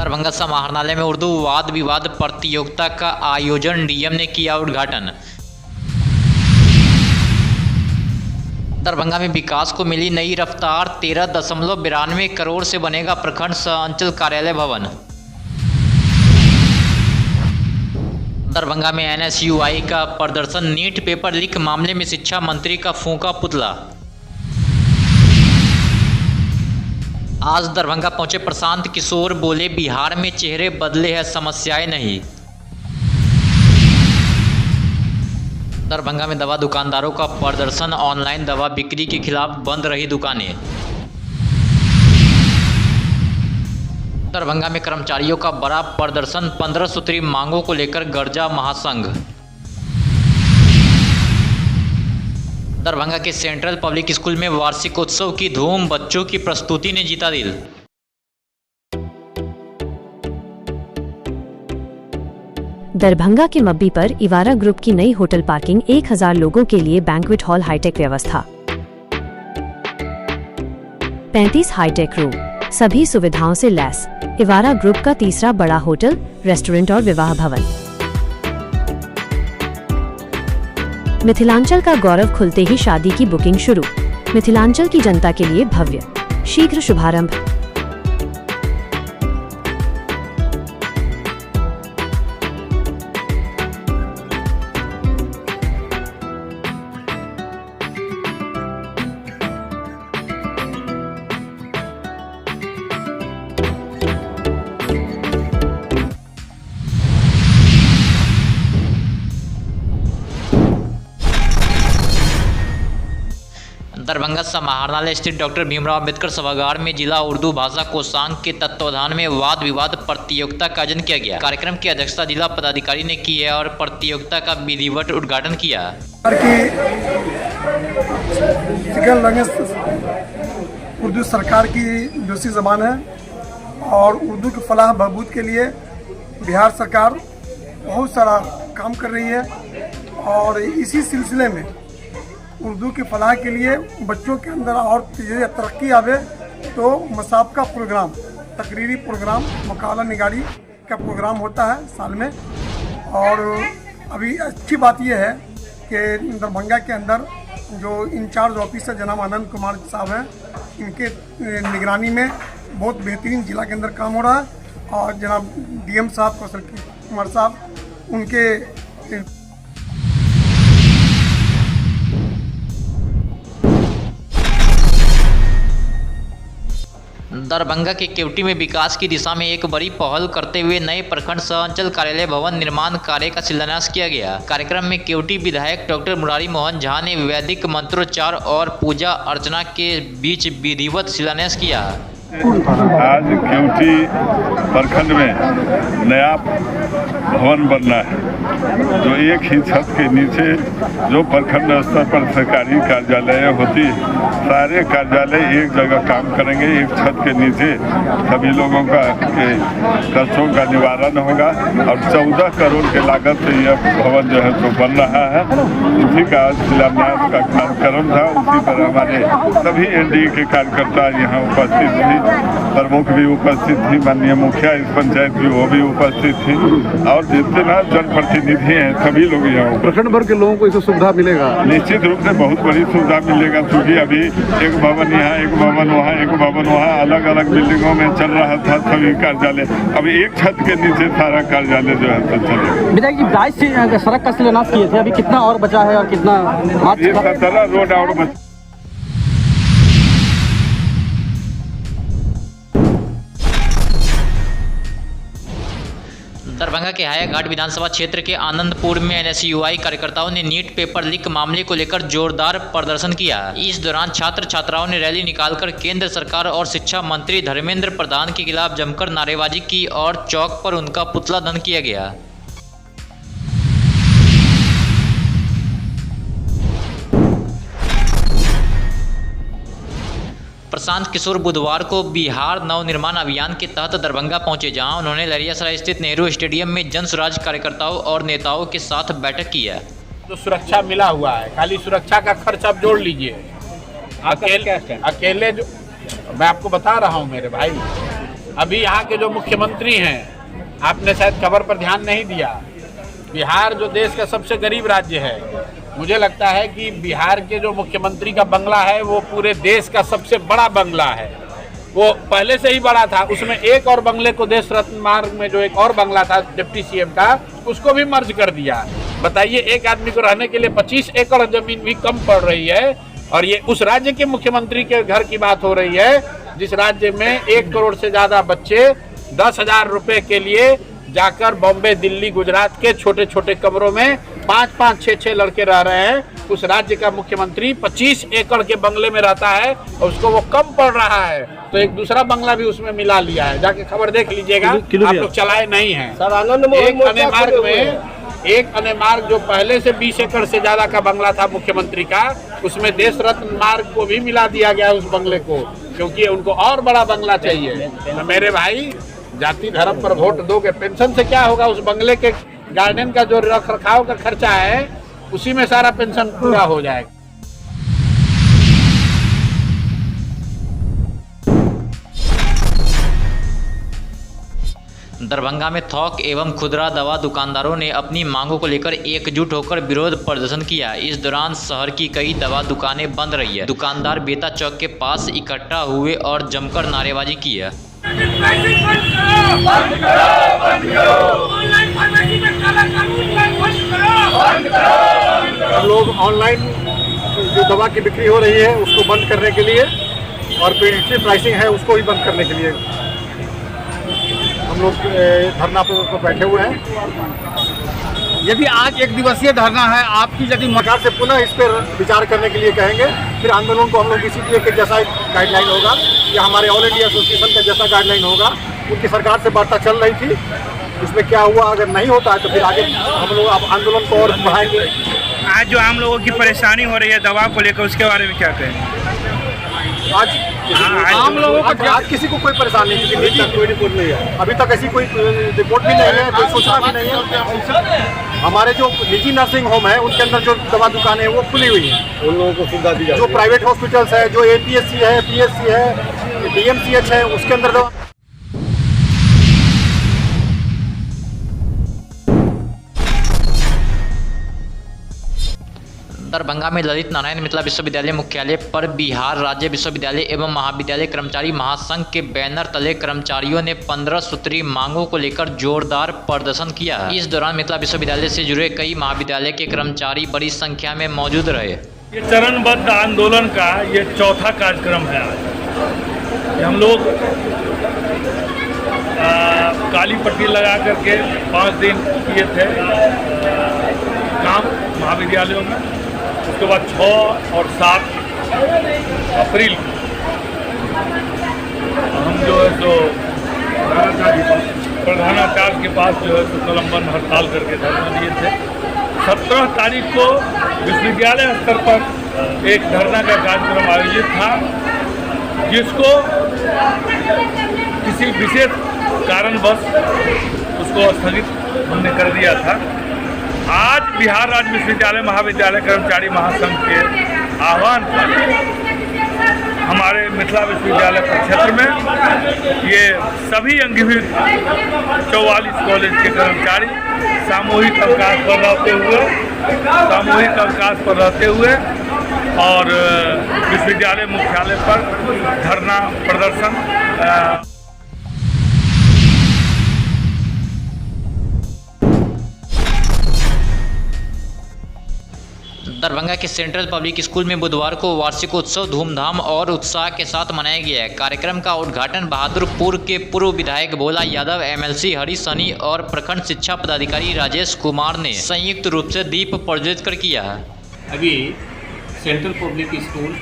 दरभंगा समाहरणालय में उर्दू वाद विवाद प्रतियोगिता का आयोजन डीएम ने किया उद्घाटन। दरभंगा में विकास को मिली नई रफ्तार, 13.92 करोड़ से बनेगा प्रखंड सह अंचल कार्यालय भवन। दरभंगा में एनएसयूआई का प्रदर्शन, नीट पेपर लीक मामले में शिक्षा मंत्री का फूंका पुतला। आज दरभंगा पहुंचे प्रशांत किशोर, बोले बिहार में चेहरे बदले हैं, समस्याएं नहीं। दरभंगा में दवा दुकानदारों का प्रदर्शन, ऑनलाइन दवा बिक्री के खिलाफ बंद रही दुकानें। दरभंगा में कर्मचारियों का बड़ा प्रदर्शन, 15 सूत्री मांगों को लेकर गर्जा महासंघ। दरभंगा के सेंट्रल पब्लिक स्कूल में वार्षिकोत्सव की धूम, बच्चों की प्रस्तुति ने जीता दिल। दरभंगा के मब्बी पर इवारा ग्रुप की नई होटल पार्किंग, 1000 लोगों के लिए बैंक्वेट हॉल, हाईटेक व्यवस्था, 35 हाईटेक रूम, सभी सुविधाओं से लैस। इवारा ग्रुप का तीसरा बड़ा होटल, रेस्टोरेंट और विवाह भवन। मिथिलांचल का गौरव, खुलते ही शादी की बुकिंग शुरू। मिथिलांचल की जनता के लिए भव्य, शीघ्र शुभारंभ। दरभंगा समाहरणालय स्थित डॉक्टर भीमराव अम्बेडकर सभागार में जिला उर्दू भाषा कोषांग के तत्वावधान में वाद विवाद प्रतियोगिता का आयोजन किया गया। कार्यक्रम की अध्यक्षता जिला पदाधिकारी ने की है और प्रतियोगिता का विधिवत उद्घाटन किया। उर्दू सरकार की दूसरी ज़बान है और उर्दू की फलाह बहबूद के लिए बिहार सरकार बहुत सारा काम कर रही है और इसी सिलसिले में उर्दू की फलाह के लिए बच्चों के अंदर और तरक्की आवे तो मसाबका प्रोग्राम, तकरीरी प्रोग्राम, मुकाबला निगारी का प्रोग्राम होता है साल में। और अभी अच्छी बात यह है कि दरभंगा के अंदर जो इंचार्ज ऑफिसर जनाब आनंद कुमार साहब हैं, इनके निगरानी में बहुत बेहतरीन जिला के अंदर काम हो रहा है और जनाब डीएम साहब कौशल कुमार साहब उनके दरभंगा के केवटी में विकास की दिशा में एक बड़ी पहल करते हुए नए प्रखंड सह अंचल कार्यालय भवन निर्माण कार्य का शिलान्यास किया गया। कार्यक्रम में केवटी विधायक डॉक्टर मुरारी मोहन झा ने वैदिक मंत्रोच्चार और पूजा अर्चना के बीच विधिवत शिलान्यास किया। आज केवटी प्रखंड में नया भवन बनना है जो एक ही छत के नीचे जो प्रखंड स्तर पर सरकारी कार्यालय होती है, सारे कार्यालय एक जगह काम करेंगे, एक छत के नीचे सभी लोगों का कष्टों का निवारण होगा और 14 करोड़ के लागत से यह भवन जो है तो बन रहा है। उसी का शिलान्यास का कार्यक्रम था। उसी पर हमारे सभी एनडीए के कार्यकर्ता यहाँ उपस्थित थी, प्रमुख भी उपस्थित थी, माननीय मुखिया इस पंचायत की वो भी उपस्थित थी और जितने ना जनप्रतिनिधि हैं सभी लोग यहाँ। प्रखंड भर के लोगों को इससे सुविधा मिलेगा? निश्चित रूप से बहुत बड़ी सुविधा मिलेगा, क्योंकि अभी एक भवन यहाँ, एक भवन वहाँ, एक भवन वहाँ, अलग अलग बिल्डिंगों में चल रहा था सभी कार्यालय। अभी एक छत के नीचे सारा कार्यालय जो है तो चलेगा। विधायक जी 22 सड़क का शिलान्यास किए थे, अभी कितना और बचा है और कितना? 17 रोड और बचा। दरभंगा के हायाघाट विधानसभा क्षेत्र के आनंदपुर में एनएसयूआई कार्यकर्ताओं ने नीट पेपर लीक मामले को लेकर जोरदार प्रदर्शन किया। इस दौरान छात्र छात्राओं ने रैली निकालकर केंद्र सरकार और शिक्षा मंत्री धर्मेंद्र प्रधान के खिलाफ जमकर नारेबाजी की और चौक पर उनका पुतला दहन किया गया। प्रशांत किशोर बुधवार को बिहार नवनिर्माण अभियान के तहत दरभंगा पहुंचे, जहां उन्होंने लहरियासराय स्थित नेहरू स्टेडियम में जन स्वराज कार्यकर्ताओं और नेताओं के साथ बैठक की है। जो सुरक्षा मिला हुआ है, खाली सुरक्षा का खर्च आप जोड़ लीजिए। अकेले जो मैं आपको बता रहा हूं मेरे भाई, अभी यहाँ के जो मुख्यमंत्री हैं, आपने शायद खबर पर ध्यान नहीं दिया, बिहार जो देश का सबसे गरीब राज्य है, मुझे लगता है कि बिहार के जो मुख्यमंत्री का बंगला है वो पूरे देश का सबसे बड़ा बंगला है। वो पहले से ही बड़ा था, उसमें एक और बंगले को देश रत्न मार्ग में जो एक और बंगला था डिप्टी सीएम का, उसको भी मर्ज कर दिया। बताइए, एक आदमी को रहने के लिए 25 एकड़ जमीन भी कम पड़ रही है, और ये उस राज्य के मुख्यमंत्री के घर की बात हो रही है जिस राज्य में 1 करोड़ से ज्यादा बच्चे 10,000 रुपए के लिए जाकर बॉम्बे, दिल्ली, गुजरात के छोटे छोटे कमरों में 5-5, 6-6 लड़के रह रहे हैं। उस राज्य का मुख्यमंत्री 25 एकड़ के बंगले में रहता है और उसको वो कम पड़ रहा है, तो एक दूसरा बंगला भी उसमें मिला लिया है। जाके खबर देख लीजिएगा, आप लोग चलाए नहीं हैं। एक अने मार्ग जो पहले से 20 एकड़ से ज्यादा का बंगला था मुख्यमंत्री का, उसमें देश रत्न मार्ग को भी मिला दिया गया उस बंगले को, क्योंकि उनको और बड़ा बंगला चाहिए। तो मेरे भाई, जाति धर्म पर वोट दोगे, पेंशन से क्या होगा? उस बंगले के गार्डन का जो रख रखाव का खर्चा है, उसी में सारा पेंशन पूरा हो जाएगा। दरभंगा में थोक एवं खुदरा दवा दुकानदारों ने अपनी मांगों को लेकर एकजुट होकर विरोध प्रदर्शन किया। इस दौरान शहर की कई दवा दुकानें बंद रही है। दुकानदार बेता चौक के पास इकट्ठा हुए और जमकर नारेबाजी की है। हम लोग ऑनलाइन जो दवा की बिक्री हो रही है उसको बंद करने के लिए और प्रिडिक्टिव प्राइसिंग है उसको भी बंद करने के लिए हम लोग धरना पर बैठे हुए हैं। यदि आज एक दिवसीय धरना है आपकी, यदि सरकार से पुनः इस पर विचार करने के लिए कहेंगे, फिर आंदोलन को हम लोग इसी के जैसा गाइडलाइन होगा या हमारे ऑल इंडिया एसोसिएशन का जैसा गाइडलाइन होगा। उनकी सरकार से वार्ता चल रही थी, उसमें क्या हुआ, अगर नहीं होता है तो फिर आगे हम लोग अब आंदोलन को और बढ़ाएंगे। आज जो आम लोगों की परेशानी हो रही है दवा को लेकर, उसके बारे में क्या कहें? आज आम लोगों को आज किसी को कोई परेशानी नहीं, क्योंकि कोई रिपोर्ट नहीं है, अभी तक ऐसी कोई रिपोर्ट भी नहीं है, कोई सूचना भी नहीं है। हमारे जो निजी नर्सिंग होम है उनके अंदर जो दवा दुकानें हैं वो खुली हुई हैं, उन लोगों को सुविधा दी जाती है। जो प्राइवेट हॉस्पिटल्स है, जो APSC है, PSC है, DMCH है, उसके अंदर दवा। दरभंगा में ललित नारायण मिथिला विश्वविद्यालय मुख्यालय पर बिहार राज्य विश्वविद्यालय एवं महाविद्यालय कर्मचारी महासंघ के बैनर तले कर्मचारियों ने 15 सूत्री मांगों को लेकर जोरदार प्रदर्शन किया। इस दौरान मिथिला विश्वविद्यालय से जुड़े कई महाविद्यालय के कर्मचारी बड़ी संख्या में मौजूद रहे। ये चरणबद्ध आंदोलन का ये चौथा कार्यक्रम है। आज हम लोग काली पट्टी लगा करके 5 दिन किए थे काम महाविद्यालयों में। उसके बाद 6 और 7 अप्रैल को हम जो है सो प्रधानाचार्य के पास जो है सो निलंबन हड़ताल करके धरना दिए थे। 17 तारीख को विश्वविद्यालय स्तर पर एक धरना का कार्यक्रम आयोजित था, जिसको किसी विशेष कारणवश उसको स्थगित हमने कर दिया था। आज बिहार राज्य विश्वविद्यालय महाविद्यालय कर्मचारी महासंघ के आह्वान पर हमारे मिथिला विश्वविद्यालय क्षेत्र में ये सभी अंगीभूत 44 कॉलेज के कर्मचारी सामूहिक अवकाश पर रहते हुए और विश्वविद्यालय मुख्यालय पर धरना प्रदर्शन दरभंगा के सेंट्रल पब्लिक स्कूल में बुधवार को वार्षिक उत्सव धूमधाम और उत्साह के साथ मनाया गया है। कार्यक्रम का उद्घाटन बहादुरपुर के पूर्व विधायक भोला यादव, MLC हरी सनी और प्रखंड शिक्षा पदाधिकारी राजेश कुमार ने संयुक्त रूप से दीप प्रज्वलित कर किया। अभी सेंट्रल पब्लिक स्कूल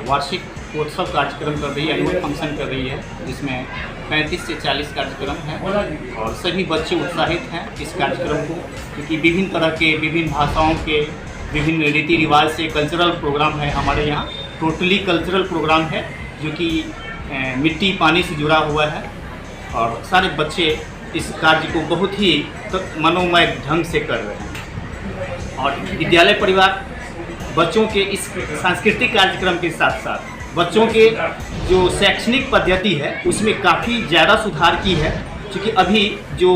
वार्षिक उत्सव कार्यक्रम कर रही है, एनुअल फंक्शन कर रही है, जिसमें 35 से 40 कार्यक्रम हैं और सभी बच्चे उत्साहित हैं इस कार्यक्रम को, क्योंकि विभिन्न तरह के, विभिन्न भाषाओं के, विभिन्न रीति रिवाज से कल्चरल प्रोग्राम है हमारे यहाँ। टोटली कल्चरल प्रोग्राम है जो कि मिट्टी पानी से जुड़ा हुआ है और सारे बच्चे इस कार्य को बहुत ही मनोमय ढंग से कर रहे हैं। और विद्यालय परिवार बच्चों के इस सांस्कृतिक कार्यक्रम के साथ साथ बच्चों के जो शैक्षणिक पद्धति है उसमें काफ़ी ज़्यादा सुधार की है, क्योंकि अभी जो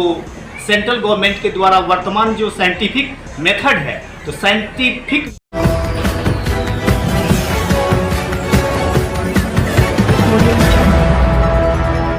सेंट्रल गवर्नमेंट के द्वारा वर्तमान जो साइंटिफिक मेथड है, तो साइंटिफिक Audio